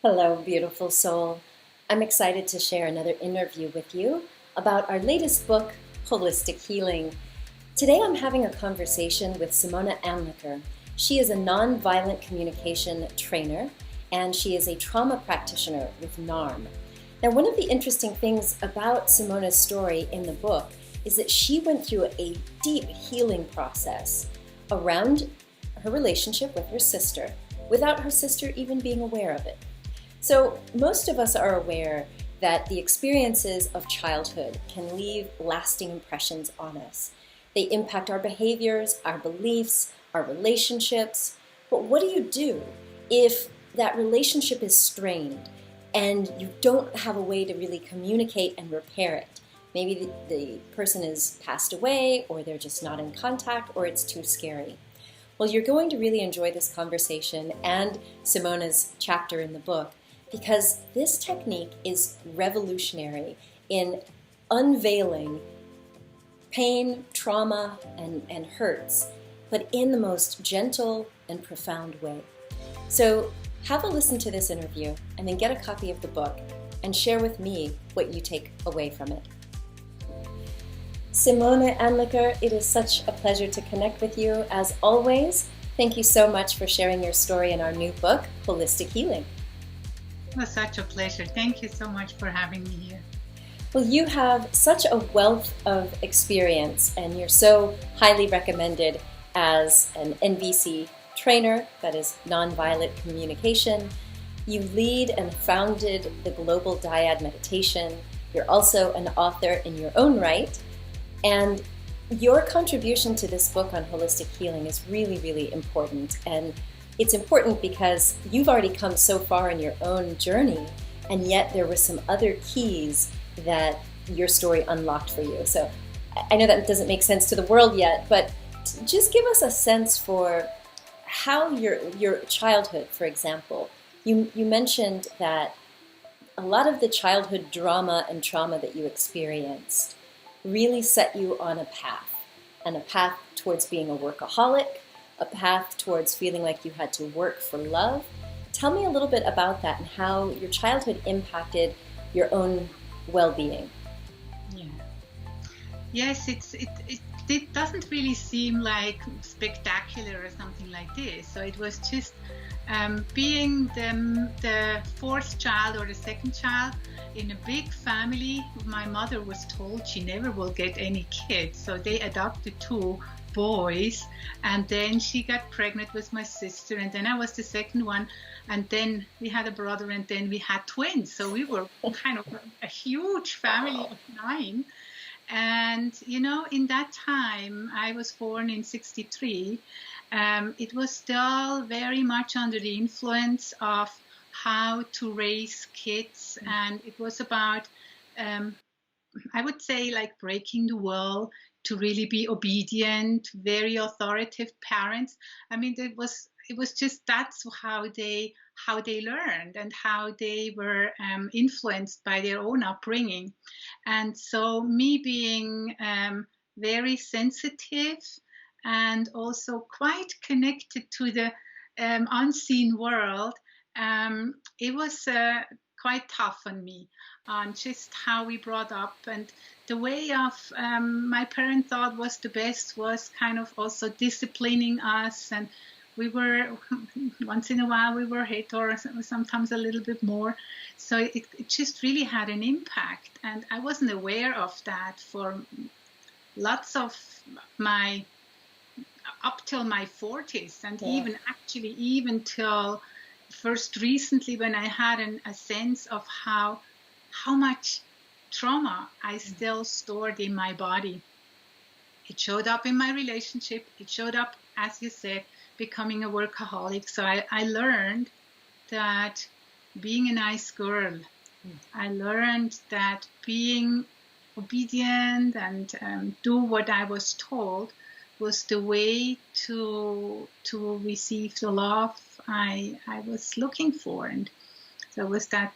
Hello, beautiful soul. I'm excited to share another interview with you about our latest book, Holistic Healing. Today I'm having a conversation with Simone Anliker. She is a nonviolent communication trainer and she is a trauma practitioner with NARM. Now, one of the interesting things about Simone's story in the book is that she went through a deep healing process around her relationship with her sister without her sister even being aware of it. So most of us are aware that the experiences of childhood can leave lasting impressions on us. They impact our behaviors, our beliefs, our relationships. But what do you do if that relationship is strained and you don't have a way to really communicate and repair it? Maybe the person has passed away, or they're just not in contact, or it's too scary. Well, you're going to really enjoy this conversation and Simone's chapter in the book, because this technique is revolutionary in unveiling pain, trauma, and hurts, but in the most gentle and profound way. So have a listen to this interview and then get a copy of the book and share with me what you take away from it. Simone Anliker, it is such a pleasure to connect with you as always. Thank you so much for sharing your story in our new book, Holistic Healing. It was such a pleasure. Thank you so much for having me here. Well, you have such a wealth of experience and you're so highly recommended as an NVC trainer, that is nonviolent communication. You lead and founded the Global Dyad meditation. You're also an author in your own right. And your contribution to this book on holistic healing is really, really important. And it's important because you've already come so far in your own journey, and yet there were some other keys that your story unlocked for you. So I know that doesn't make sense to the world yet, but just give us a sense for how your childhood, for example. You mentioned that a lot of the childhood drama and trauma that you experienced really set you on a path, and a path towards being a workaholic, a path towards feeling like you had to work for love. Tell me a little bit about that and how your childhood impacted your own well-being. Yeah. Yes, it doesn't really seem like spectacular or something like this. So it was just being the fourth child or the second child in a big family. My mother was told she never will get any kids, so they adopted two boys, and then she got pregnant with my sister, and then I was the second one, and then we had a brother, and then we had twins. So we were kind of a huge family of 9. And in that time, I was born in 1963. It was still very much under the influence of how to raise kids, and it was about I would say, like, breaking the wall to really be obedient, very authoritative parents. I mean, it was just, that's how they learned and how they were influenced by their own upbringing. And so me being very sensitive and also quite connected to the unseen world, it was quite tough on me, on just how we brought up. And the way of my parents thought was the best was kind of also disciplining us. And we were, once in a while we were hit, or sometimes a little bit more. So it just really had an impact. And I wasn't aware of that for lots of my, up till my 40s, and even till first recently, when I had a sense of how much trauma I still stored in my body. It showed up in my relationship. It showed up, as you said, becoming a workaholic. So I learned that being a nice girl, I learned that being obedient and do what I was told was the way to receive the love I was looking for. And there was that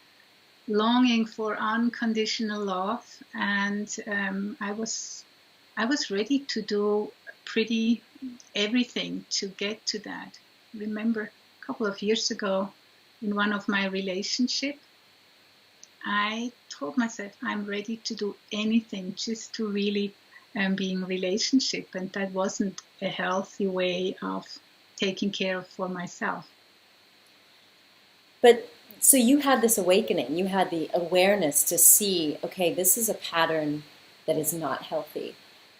longing for unconditional love, and I was ready to do pretty everything to get to that. I remember a couple of years ago, in one of my relationships, I told myself I'm ready to do anything just to really be in relationship, and that wasn't a healthy way of taking care for myself. But so you had this awakening, you had the awareness to see, okay, this is a pattern that is not healthy.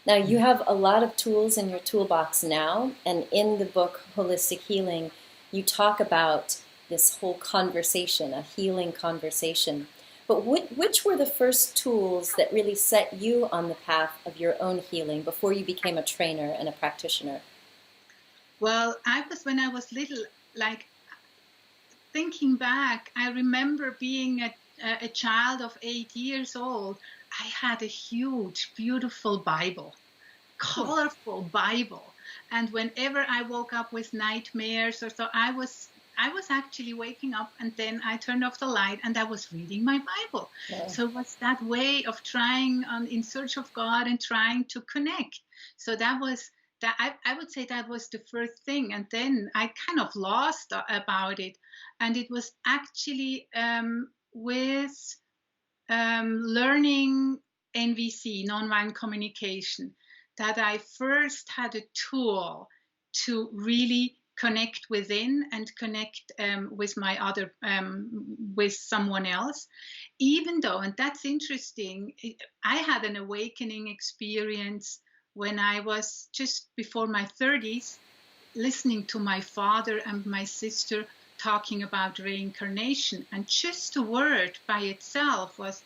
Now you have a lot of tools in your toolbox now, and in the book Holistic Healing, you talk about this whole conversation, a healing conversation. But which were the first tools that really set you on the path of your own healing before you became a trainer and a practitioner? Well, when I was little, like thinking back, I remember being a child of 8 years old. I had a huge, beautiful Bible, colorful Bible. And whenever I woke up with nightmares or so, I was actually waking up, and then I turned off the light and I was reading my Bible. Yeah. So it was that way of trying in search of God and trying to connect. So that was that. I would say that was the first thing. And then I kind of lost about it. And it was actually with learning NVC, nonviolent communication, that I first had a tool to really connect within and connect with my other, with someone else. Even though, and that's interesting, I had an awakening experience when I was just before my 30s, listening to my father and my sister talking about reincarnation. And just the word by itself was,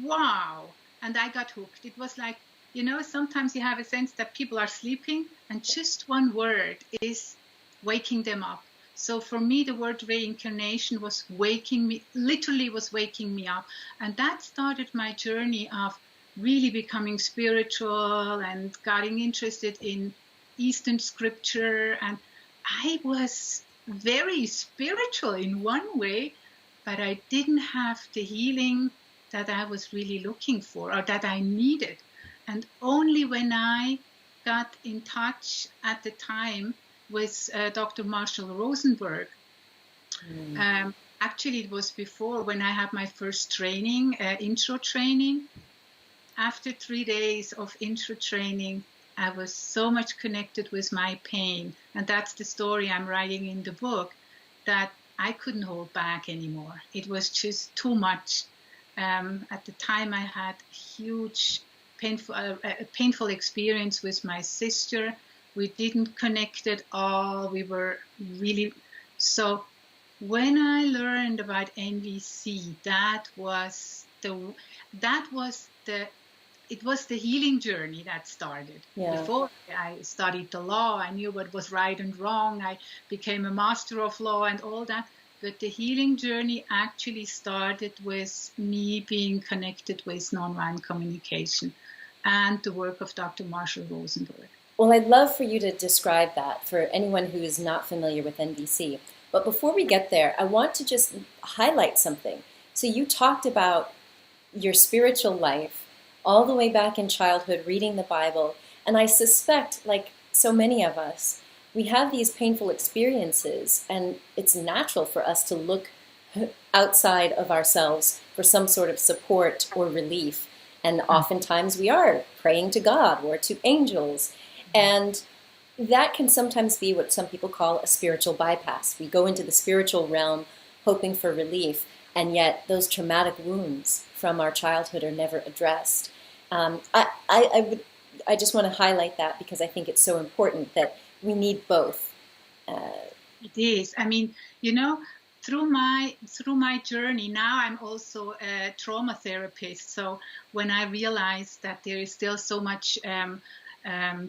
wow. And I got hooked. It was like, you know, sometimes you have a sense that people are sleeping and just one word is waking them up. So for me, the word reincarnation was waking me, literally was waking me up. And that started my journey of really becoming spiritual and getting interested in Eastern scripture. And I was very spiritual in one way, but I didn't have the healing that I was really looking for or that I needed. And only when I got in touch at the time with Dr. Marshall Rosenberg, actually it was before, when I had my first training, intro training. After 3 days of intro training, I was so much connected with my pain. And that's the story I'm writing in the book, that I couldn't hold back anymore. It was just too much. At the time, I had huge, painful experience with my sister. We didn't connect at all. We were really... So when I learned about NVC, it was the healing journey that started. Yeah. Before I studied the law, I knew what was right and wrong. I became a master of law and all that. But the healing journey actually started with me being connected with nonviolent communication and the work of Dr. Marshall Rosenberg. Well, I'd love for you to describe that for anyone who is not familiar with NVC. But before we get there, I want to just highlight something. So you talked about your spiritual life all the way back in childhood, reading the Bible. And I suspect, like so many of us, we have these painful experiences, and it's natural for us to look outside of ourselves for some sort of support or relief. And oftentimes we are praying to God or to angels. And that can sometimes be what some people call a spiritual bypass. We go into the spiritual realm hoping for relief, and yet those traumatic wounds from our childhood are never addressed. I just want to highlight that because I think it's so important that we need both. It is. I mean, you know, through my journey, now I'm also a trauma therapist. So when I realized that there is still so much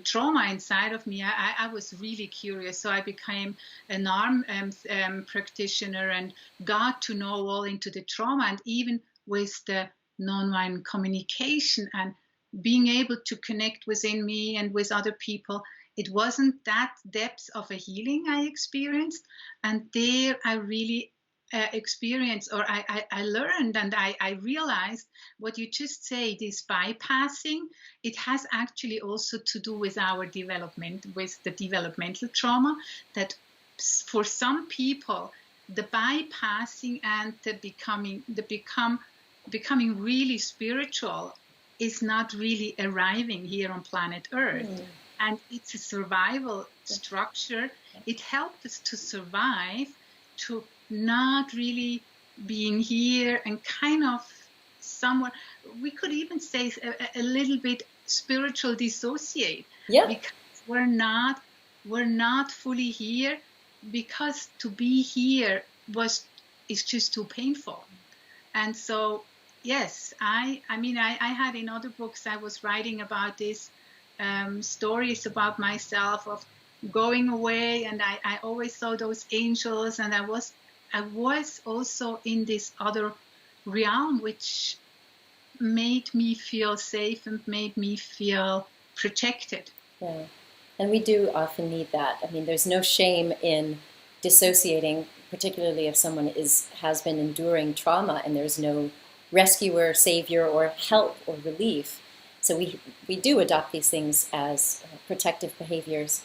trauma inside of me, I was really curious. So I became a NARM practitioner and got to know all into the trauma, and even with the nonviolent communication and being able to connect within me and with other people. It wasn't that depth of a healing I experienced. And there I really experienced, or I learned, and I realized what you just say, this bypassing, it has actually also to do with our development, with the developmental trauma, that for some people, the bypassing and becoming really spiritual is not really arriving here on planet Earth. And it's a survival structure. It helps us to survive, to not really being here and kind of somewhere, we could even say a little bit spiritual dissociate. Yeah. Because we're not fully here, because to be here is just too painful. And so, yes, I had in other books I was writing about this, stories about myself of going away, and I always saw those angels, and I was also in this other realm, which made me feel safe and made me feel protected. Yeah. And we do often need that. I mean, there's no shame in dissociating, particularly if someone has been enduring trauma and there's no rescuer, savior, or help or relief. So we do adopt these things as protective behaviors.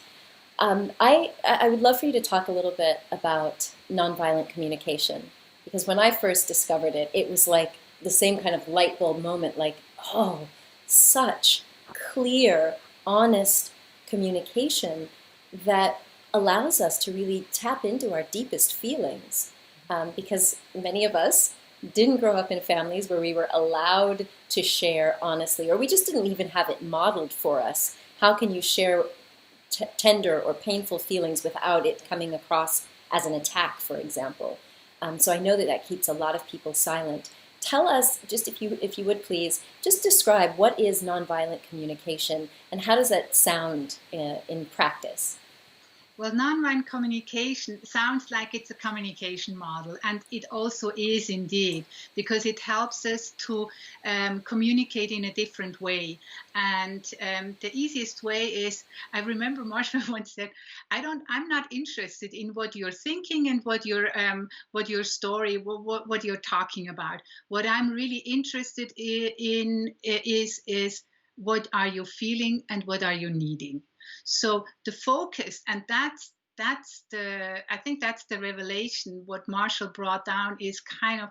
I would love for you to talk a little bit about nonviolent communication, because when I first discovered it, it was like the same kind of light bulb moment, like, oh, such clear, honest communication that allows us to really tap into our deepest feelings, because many of us didn't grow up in families where we were allowed to share honestly, or we just didn't even have it modeled for us. How can you share tender or painful feelings without it coming across as an attack, for example? So I know that keeps a lot of people silent. Tell us, just if you would please, just describe what is nonviolent communication and how does that sound in practice? Well, nonviolent communication sounds like it's a communication model, and it also is indeed, because it helps us to communicate in a different way. And the easiest way is, I remember Marshall once said, I'm not interested in what you're thinking and what your story, what you're talking about. What I'm really interested in is what are you feeling and what are you needing. So the focus, and I think that's the revelation, what Marshall brought down, is kind of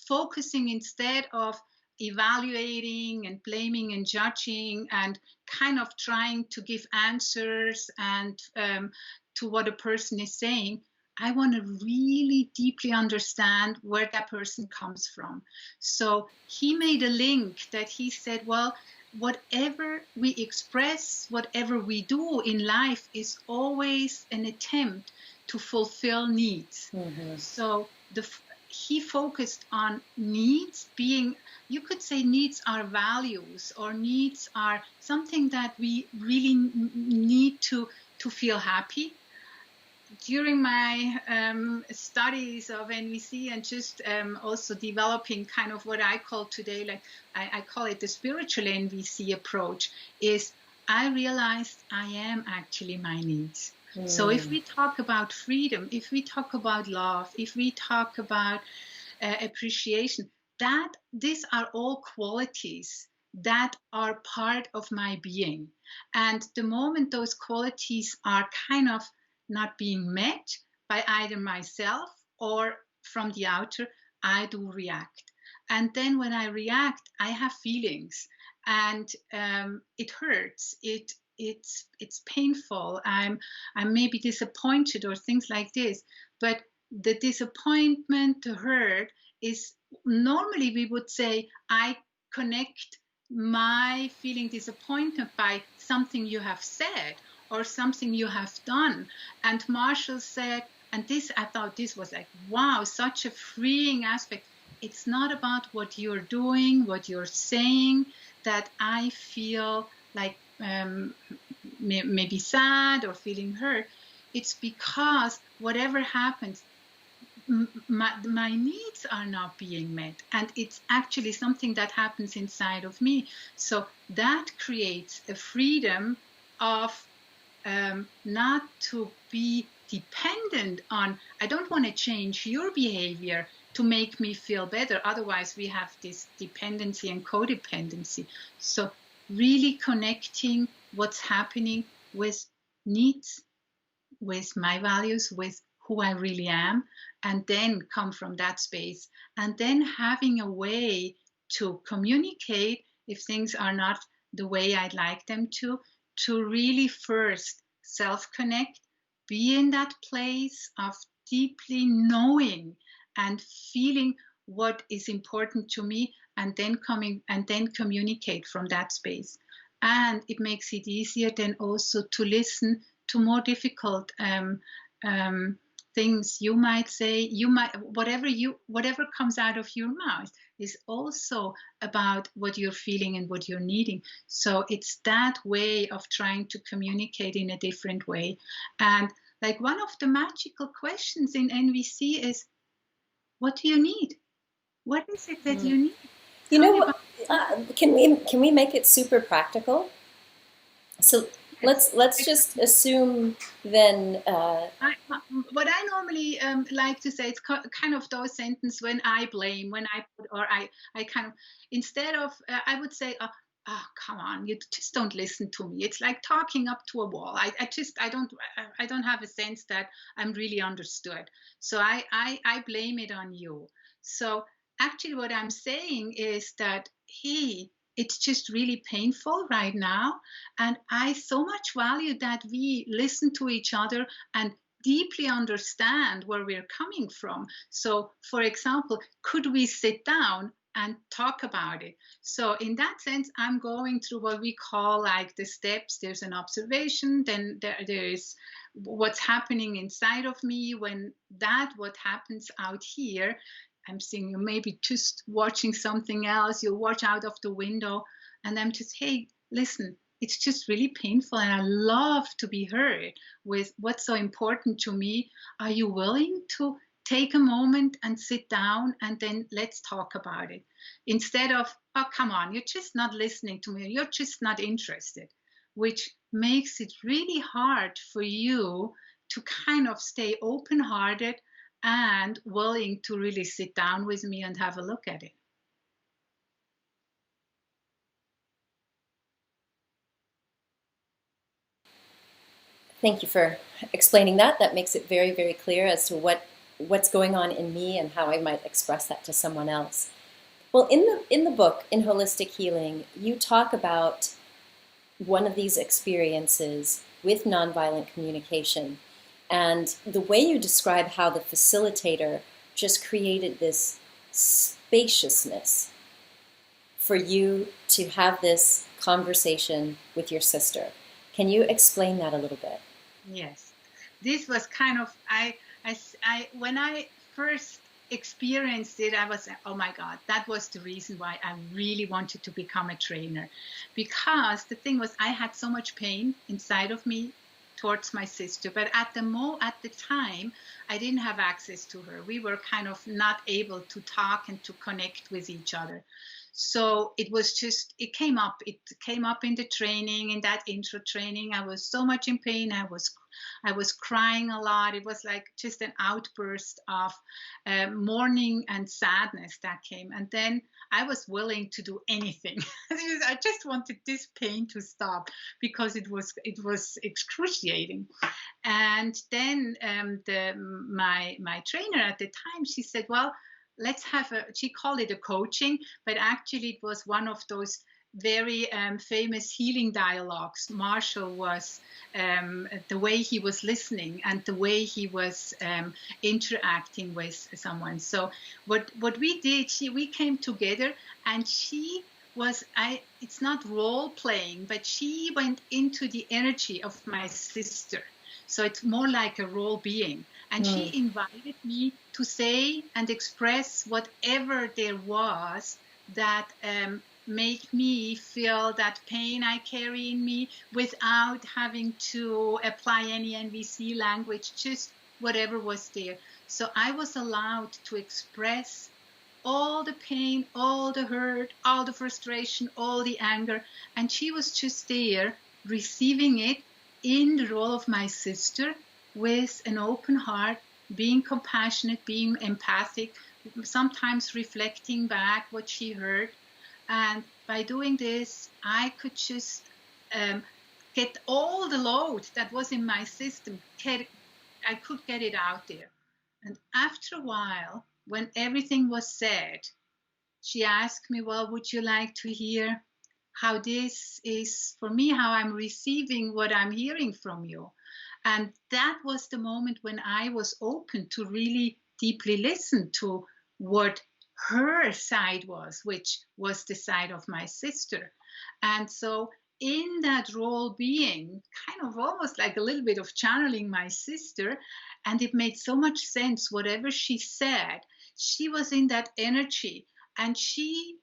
focusing instead of evaluating and blaming and judging and kind of trying to give answers and to what a person is saying. I want to really deeply understand where that person comes from. So he made a link that he said, well, whatever we express, whatever we do in life is always an attempt to fulfill needs. Mm-hmm. So he focused on needs being, you could say needs are values, or needs are something that we really need to feel happy. During my studies of NVC and just also developing kind of what I call today, like I call it the spiritual NVC approach, is I realized I am actually my needs. So if we talk about freedom, if we talk about love, if we talk about appreciation, these are all qualities that are part of my being. And the moment those qualities are kind of not being met by either myself or from the outer, I do react. And then when I react, I have feelings, and it hurts. It's painful. I'm maybe disappointed or things like this. But the disappointment, the hurt, is normally we would say I connect my feeling disappointed by something you have said or something you have done. And Marshall said, and this, I thought this was like, wow, such a freeing aspect. It's not about what you're doing, what you're saying, that I feel like maybe sad or feeling hurt. It's because whatever happens, my needs are not being met, and it's actually something that happens inside of me. So that creates a freedom of not to be dependent on, I don't want to change your behavior to make me feel better. Otherwise, we have this dependency and codependency. So really connecting what's happening with needs, with my values, with who I really am, and then come from that space, and then having a way to communicate if things are not the way I'd like them to really first self-connect, be in that place of deeply knowing and feeling what is important to me, and then communicate from that space. And it makes it easier then also to listen to more difficult things you might say. Whatever comes out of your mouth is also about what you're feeling and what you're needing. So it's that way of trying to communicate in a different way. And like one of the magical questions in NVC is, what do you need? What is it that you need? You know, can we make it super practical? So Yes. let's just assume then. What I normally like to say, it's kind of those sentences when I blame, when I put, or I kind of, instead of, I would say, oh, come on, you just don't listen to me. It's like talking up to a wall. I don't have a sense that I'm really understood. So I blame it on you. So actually what I'm saying is that, hey, it's just really painful right now. And I so much value that we listen to each other and deeply understand where we're coming from. So, for example, could we sit down and talk about it? So in that sense, I'm going through what we call like the steps. There's an observation, then there is what's happening inside of me. When what happens out here, I'm seeing you maybe just watching something else, you watch out of the window, and I'm just, hey, listen, it's just really painful, and I love to be heard with what's so important to me. Are you willing to take a moment and sit down, and then let's talk about it? Instead of, oh, come on, you're just not listening to me, you're just not interested, which makes it really hard for you to kind of stay open-hearted and willing to really sit down with me and have a look at it. Thank you for explaining that. That makes it very, very clear as to what's going on in me and how I might express that to someone else. Well, in the book, in Holistic Healing, you talk about one of these experiences with nonviolent communication, and the way you describe how the facilitator just created this spaciousness for you to have this conversation with your sister. Can you explain that a little bit? Yes, this was kind of, when I first experienced it, I was, oh my God, that was the reason why I really wanted to become a trainer. Because the thing was, I had so much pain inside of me towards my sister, but at the time, I didn't have access to her. We were kind of not able to talk and to connect with each other. So it was just, it came up in the training, in that intro training. I was so much in pain. I was crying a lot. It was like just an outburst of mourning and sadness that came. And then I was willing to do anything. I just wanted this pain to stop because it was excruciating. And then my trainer at the time, she said, well, let's have she called it a coaching, but actually it was one of those very famous healing dialogues. Marshall was, the way he was listening and the way he was interacting with someone. So what we did, we came together, and she was, it's not role playing, but she went into the energy of my sister. So it's more like a role being. And she invited me to say and express whatever there was that made me feel that pain I carry in me without having to apply any NVC language, just whatever was there. So I was allowed to express all the pain, all the hurt, all the frustration, all the anger. And she was just there receiving it in the role of my sister, with an open heart, being compassionate, being empathic, sometimes reflecting back what she heard. And by doing this, I could just get all the load that was in my system, I could get it out there. And after a while, when everything was said, she asked me, well, would you like to hear how this is for me, how I'm receiving what I'm hearing from you? And that was the moment when I was open to really deeply listen to what her side was, which was the side of my sister. And so in that role being kind of almost like a little bit of channeling my sister, and it made so much sense, whatever she said, she was in that energy, and she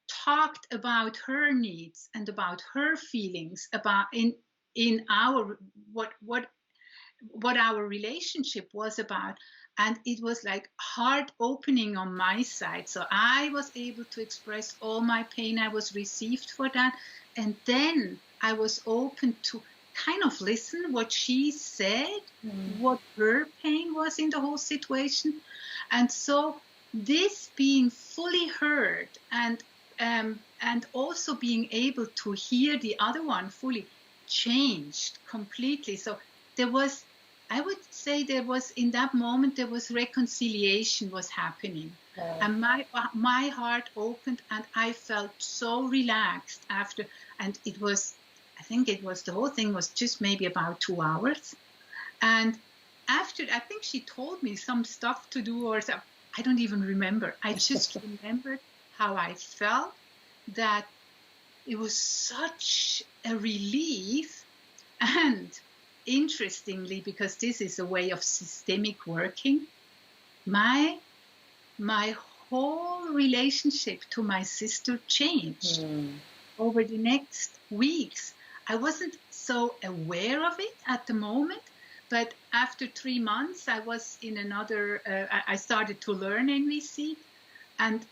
talked about her needs and about her feelings about in our what our relationship was about. And it was like heart opening on my side, so I was able to express all my pain I was received for that. And then I was open to kind of listen what she said, what her pain was in the whole situation. And so this being fully heard, and also being able to hear the other one fully, changed completely. So there was, I would say, there was in that moment, there was reconciliation was happening. And my heart opened, and I felt so relaxed after. And it was, I think it was, the whole thing was just maybe about 2 hours. And after, I think she told me some stuff to do, or something. I don't even remember. I just remembered how I felt, that it was such a relief. And interestingly, because this is a way of systemic working, my whole relationship to my sister changed over the next weeks. I wasn't so aware of it at the moment, but after 3 months, I was in another, I started to learn NVC, and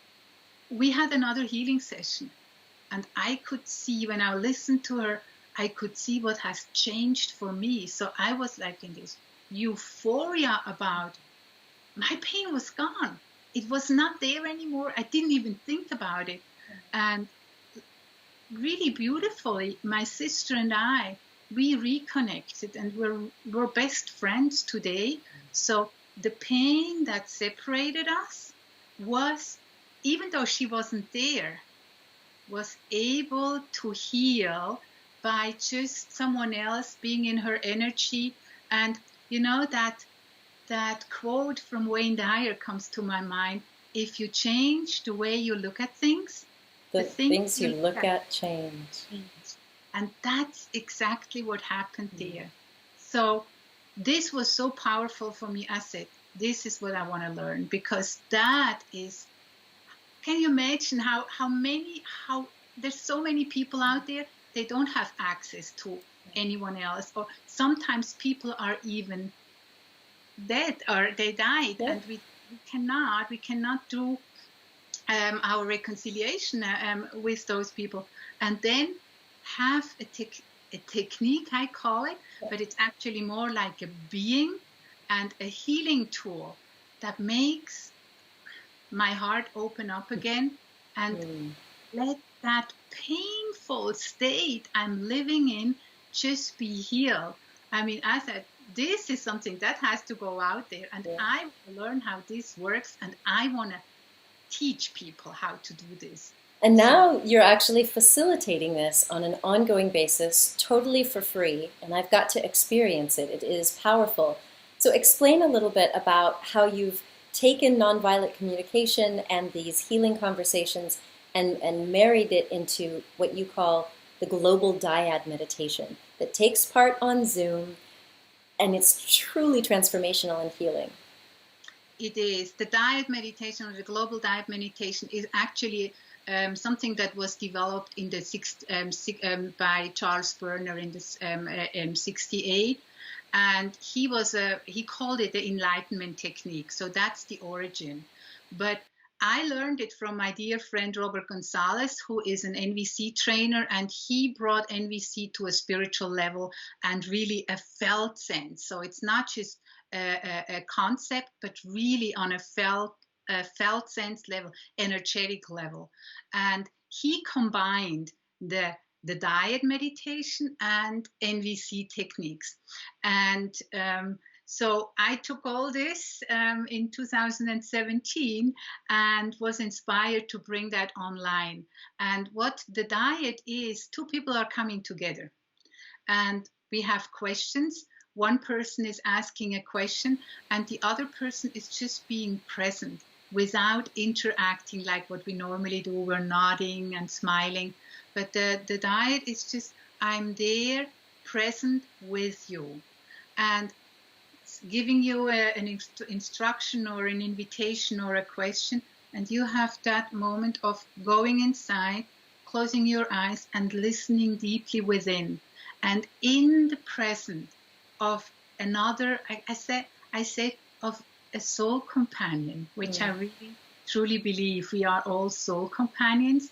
we had another healing session. And I could see, when I listened to her, I could see what has changed for me. So I was like in this euphoria about my pain was gone. It was not there anymore. I didn't even think about it. And really beautifully, my sister and I, we reconnected, and we're best friends today. So the pain that separated us was, even though she wasn't there, was able to heal by just someone else being in her energy. And you know, that quote from Wayne Dyer comes to my mind: if you change the way you look at things, the things you look at change. And that's exactly what happened there. So this was so powerful for me. I said, this is what I want to learn, because that is, can you imagine how there's so many people out there, they don't have access to anyone else, or sometimes people are even dead or they died, and we cannot do our reconciliation with those people. And then have a technique, I call it, but it's actually more like a being and a healing tool that makes my heart open up again, and let that painful state I'm living in just be healed. I mean, I said, this is something that has to go out there, and I want to learn how this works, and I want to teach people how to do this. And now you're actually facilitating this on an ongoing basis, totally for free, and I've got to experience it. It is powerful. So explain a little bit about how you've taken nonviolent communication and these healing conversations and married it into what you call the global dyad meditation that takes part on Zoom, and it's truly transformational and healing. It is. The dyad meditation, or the global dyad meditation, is actually something that was developed in the by Charles Berner in the 68, and he called it the Enlightenment technique. So that's the origin. But I learned it from my dear friend Robert Gonzalez, who is an NVC trainer, and he brought NVC to a spiritual level and really a felt sense. So it's not just a concept, but really on a felt sense level, energetic level. And he combined the dyad meditation and NVC techniques. And So I took all this in 2017 and was inspired to bring that online. And what the diet is, two people are coming together and we have questions. One person is asking a question and the other person is just being present without interacting like what we normally do. We're nodding and smiling. But the diet is just, I'm there, present with you. And giving you an instruction or an invitation or a question, and you have that moment of going inside, closing your eyes and listening deeply within, and in the presence of another, I say of a soul companion, which I really truly believe we are all soul companions.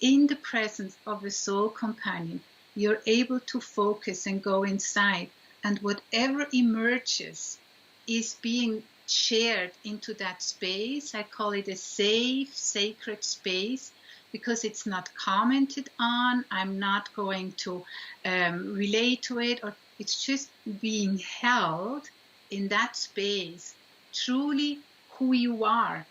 In the presence of a soul companion, you're able to focus and go inside, and whatever emerges is being shared into that space. I call it a safe, sacred space, because it's not commented on. I'm not going to relate to it, or it's just being held in that space, truly who you are,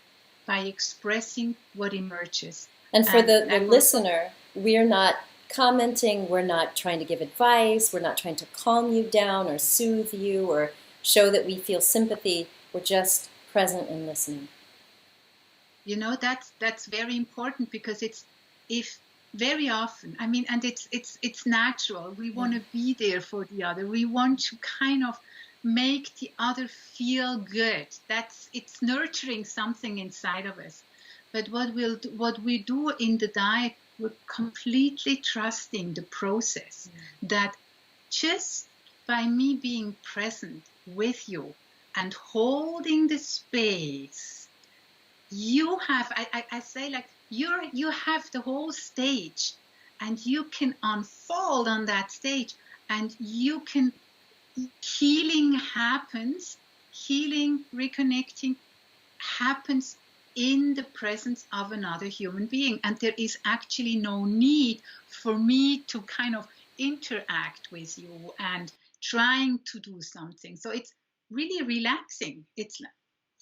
by expressing what emerges. And for the listener, we're not commenting, we're not trying to give advice, we're not trying to calm you down or soothe you or show that we feel sympathy. We're just present and listening. You know, that's very important, because if very often, I mean, and it's natural, we want to be there for the other. We want to kind of make the other feel good. It's nurturing something inside of us. But what we do in the diet, we're completely trusting the process, that just by me being present with you and holding the space, you have, I say, like, you have the whole stage, and you can unfold on that stage, and you can, healing happens, healing, reconnecting happens in the presence of another human being. And there is actually no need for me to kind of interact with you and trying to do something. So it's really relaxing. It's like,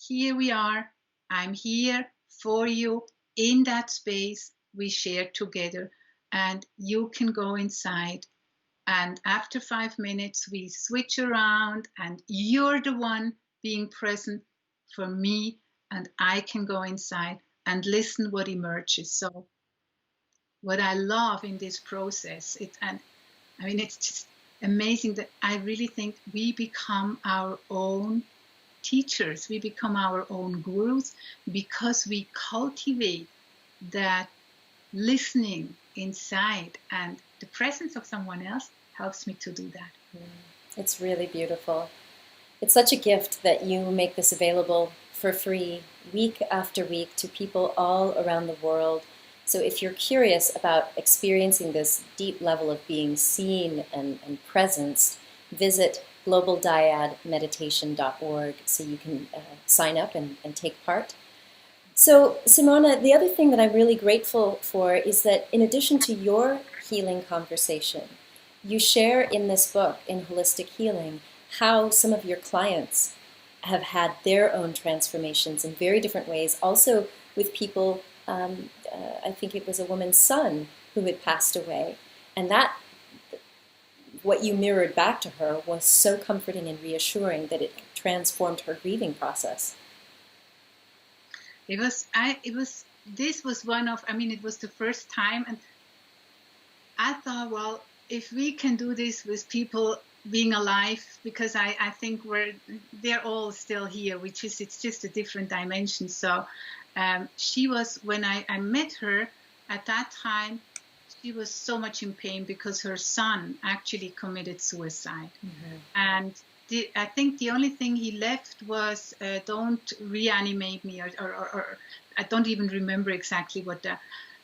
here we are, I'm here for you in that space we share together, and you can go inside. And after 5 minutes, we switch around, and you're the one being present for me, and I can go inside and listen what emerges. So what I love in this process, it's just amazing that I really think we become our own teachers, we become our own gurus, because we cultivate that listening inside, and the presence of someone else helps me to do that. It's really beautiful. It's such a gift that you make this available for free week after week to people all around the world. So if you're curious about experiencing this deep level of being seen and presenced, visit globaldyadmeditation.org so you can sign up and take part. So Simone, the other thing that I'm really grateful for is that in addition to your healing conversation, you share in this book, in Holistic Healing, how some of your clients have had their own transformations in very different ways, also with people, I think it was a woman's son who had passed away. And that, what you mirrored back to her, was so comforting and reassuring that it transformed her grieving process. It was the first time, and I thought, well, if we can do this with people being alive, because I think they're all still here, it's just a different dimension. So she was, when I met her at that time, she was so much in pain because her son actually committed suicide. And I think the only thing he left was, don't reanimate me, or I don't even remember exactly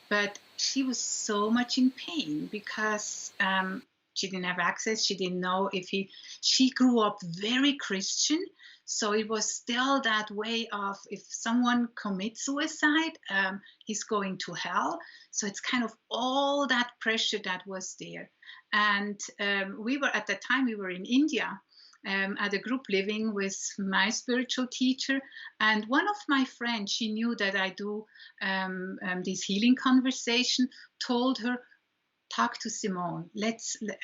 but she was so much in pain because she didn't have access. She didn't know she grew up very Christian. So it was still that way of, if someone commits suicide, he's going to hell. So it's kind of all that pressure that was there. And at the time we were in India. at a group living with my spiritual teacher, and one of my friends, she knew that I do this healing conversation, told her, talk to Simone.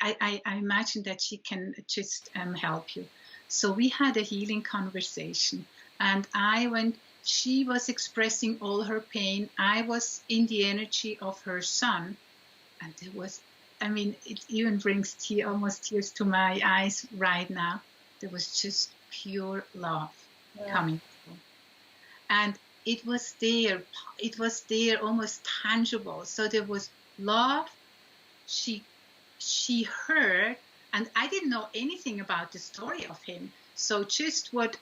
I imagine that she can just help you. So we had a healing conversation, and she was expressing all her pain. I was in the energy of her son, and there was, I mean, it even brings almost tears to my eyes right now. There was just pure love coming through. And it was there, almost tangible. So there was love. She heard, and I didn't know anything about the story of him. So just what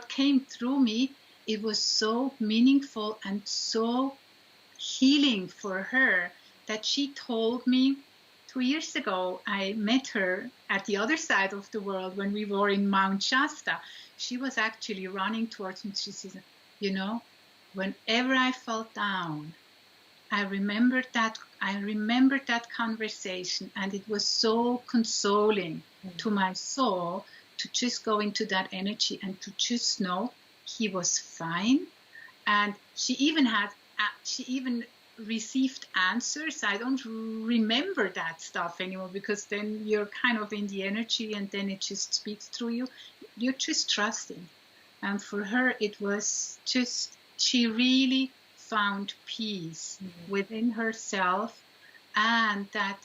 came through me, it was so meaningful and so healing for her that she told me 2 years ago. I met her at the other side of the world when we were in Mount Shasta. She was actually running towards me. She said, you know, whenever I felt down, I remembered that conversation, and it was so consoling to my soul to just go into that energy and to just know he was fine. And she even received answers. I don't remember that stuff anymore, because then you're kind of in the energy and then it just speaks through you. You're just trusting. And for her, it was just, she really found peace within herself, and that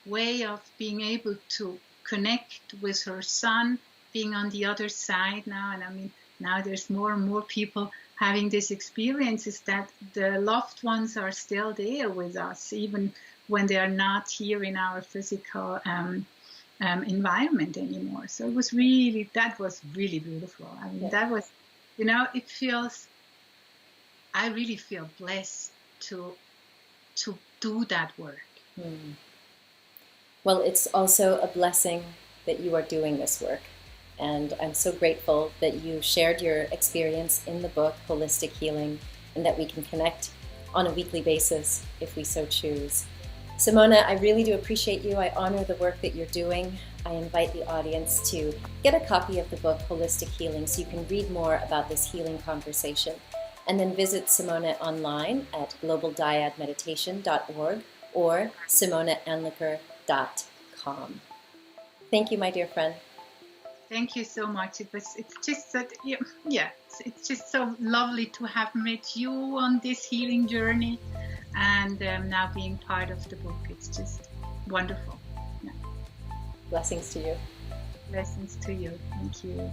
way of being able to connect with her son, being on the other side now. And I mean, now there's more and more people having this experience, is that the loved ones are still there with us, even when they are not here in our physical environment anymore. So that was really beautiful. I mean, that was, you know, I really feel blessed to do that work. Well, it's also a blessing that you are doing this work. And I'm so grateful that you shared your experience in the book, Holistic Healing, and that we can connect on a weekly basis if we so choose. Simone, I really do appreciate you. I honor the work that you're doing. I invite the audience to get a copy of the book, Holistic Healing, so you can read more about this healing conversation. And then visit Simone online at globaldyadmeditation.org or simoneanliker.com. Thank you, my dear friend. Thank you so much. It's just that, it's just so lovely to have met you on this healing journey, and now being part of the book. It's just wonderful. Blessings to you. Blessings to you. Thank you.